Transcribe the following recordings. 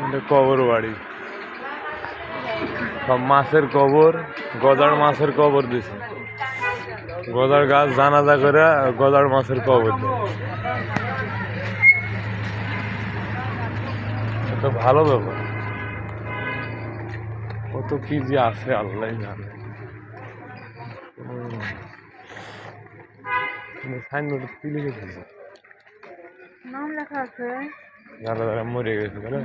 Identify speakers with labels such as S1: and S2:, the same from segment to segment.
S1: এটা কবর বাড়ি, সব মাছের কবর, গজার মাছের কবর দিছে। গজার গাছ জানাজা করে গজার মাছের কবর দেয়। এটা ভালো ব্যাপার। কত কি যে আছে আল্লাহ জানে। সাইনবোর্ড কি লিখেছে?
S2: নাম লেখা আছে।
S1: যারা যারা মরে গেছে তাহলে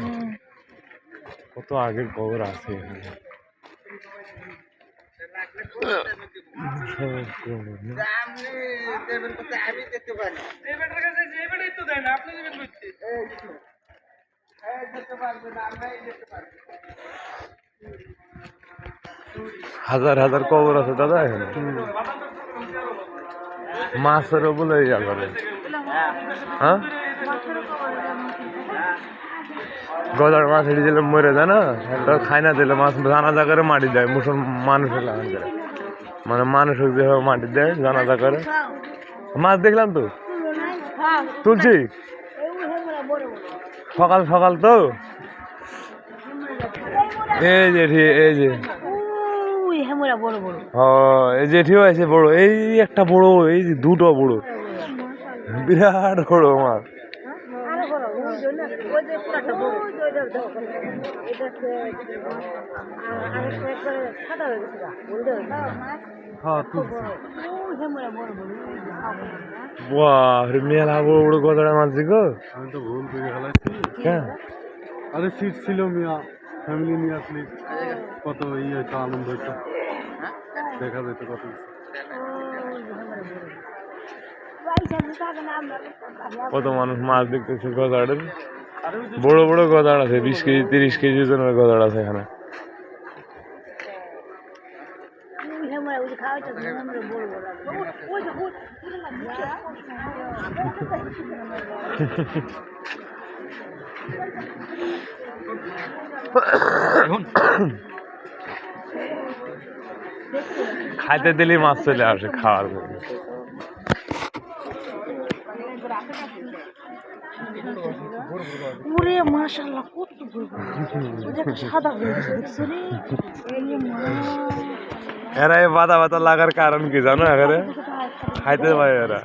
S1: কত আগের খবর আছে এখানে। হাজার হাজার কবর আছে দাদা এখানে। মাছেরও বলে ইয়া করে। হ্যাঁ, গজার মাছ হেঁটে দিলে মরে যায় না, খাই না দিলে মাছ জানাজা করে মাটি দেয়। মানুষের লাগান করে, মানে মানুষের যেভাবে মাটি দেয় জানাজা করে। মাছ দেখলাম তো, তুলছি সকাল সকাল তো। এই যে এই যে এই জেঠিও আছে বড়, এই একটা বড়, এই যে দুটো বড়, বিরাট বড় মাছ। মেলা বড় বড় গদড়া মাছ গো। আমি তো ভুল করে ফেলাইছি। হ্যাঁ, আরে সিট ছিল মিয়া, ফ্যামিলি নিয়ে আসলি কত ইয়ে আনন্দ হইতো, দেখা যেত কত। কত মানুষ মাছ দেখতেছে। গজাড়ের বড় বড় গজাড় আছে, 20 কেজি 30 কেজি ওজনের গজাড় আছে এখানে। খাইতে দিলে মাছ চলে আসে খাওয়ার জন্য। এরা এই বাতা বাতা লাগার কারণ কি জানো? এখানে খাইতে পারে এরা।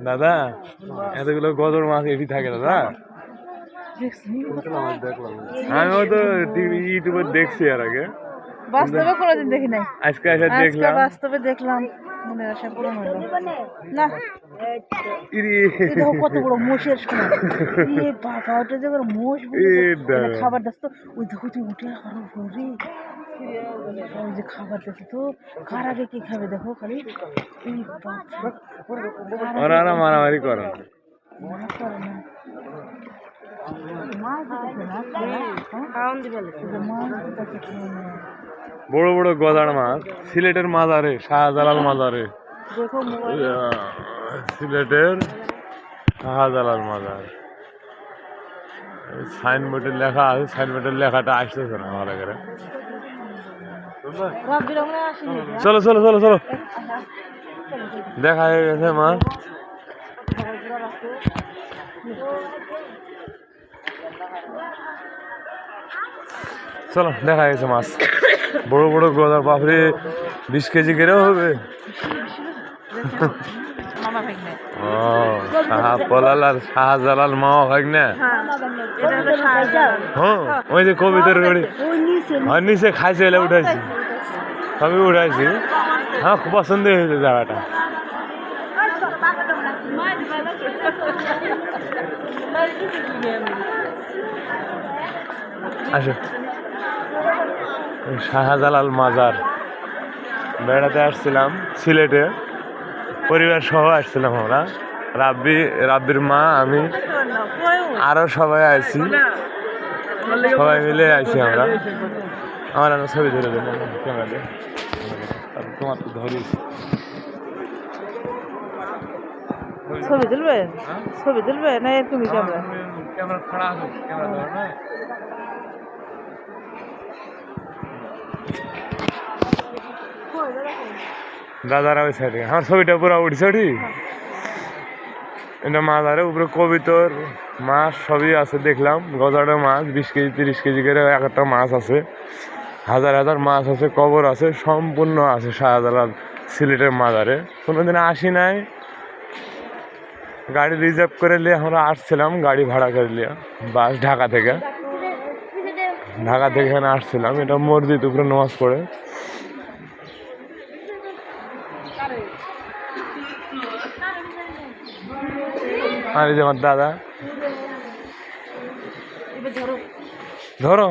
S1: দাদা এতগুলো গদর মাছ এটি থাকে দাদা? আমিও তো ইউটিউবে দেখছি এর আগে, বাস্তবে কোনোদিন দেখি নাই। আজকে এসে দেখলাম, বাস্তবে দেখলাম, মনের আশা পূরণ হলো না। কত বড় মোষের সময়, বাবা ওটা যে মোষ খাবার দাস তো, ওই দেখো তুই উঠে ওই যে খাবার দেখো তো, কার আগে কি খাবে দেখো খালি। ওরা মারামারি করে না, বড় বড় গজার মাছ। সিলেটের মাজারে, শাহজালাল মাজারে, সিলেটের শাহজালাল মাজার। সাইনবোর্ডে লেখা আছে, সাইনবোর্ডের লেখাটা আসতেছে না আমার এখানে। চলো চলো চলো চলো, দেখা হয়ে গেছে মাছ। চলো দেখা গেছে মাছ, বড় বড় গজার। বাপরে 20 কেজি করেও হবে। পলালার শাহজালাল মামা ভাগ্নে। হ্যাঁ, ওই যে কবিতার গড়ি নিচে খাইছে, এলে উঠাইছি, আমি উঠাইছি। হ্যাঁ, খুব পছন্দ হয়েছে জায়গাটা। আসো, শাহজালাল মাজার বেড়াতে আসছিলাম সিলেটে, পরিবার সহ আসছিলাম আমরা। রাব্বির মা, আমি, আরো সবাই আছি, সবাই মিলে আইছি আমরা। আমার ছবি ধরে দেবো ক্যামেরা দিয়ে, তোমার তো ধরিস। ছবি তুলবে, ছবি তুলবে না এরকমই ক্যামেরা? ক্যামেরা খাড়া আছে, ক্যামেরা ধরে না। দাদারা ওই সাইডে আমার ছবিটা পুরো উঠছে ঠিক এটা মাজারে উপরে কবিতর মাছ সবই আছে দেখলাম গজাটা মাছ 20 কেজি 30 কেজি করে এক একটা মাছ আছে হাজার হাজার মাছ আছে কবর আছে সম্পূর্ণ আছে শাহজালাল সিলেটের মাজারে কোনোদিন আসি নাই গাড়ি রিজার্ভ করে নিয়ে আমরা আসছিলাম গাড়ি ভাড়া করে নিয়ে বাস ঢাকা থেকে এখানে আসছিলাম এটা মসজিদ উপরে নামাজ পড়ে আর এই যে আমার দাদা ধরো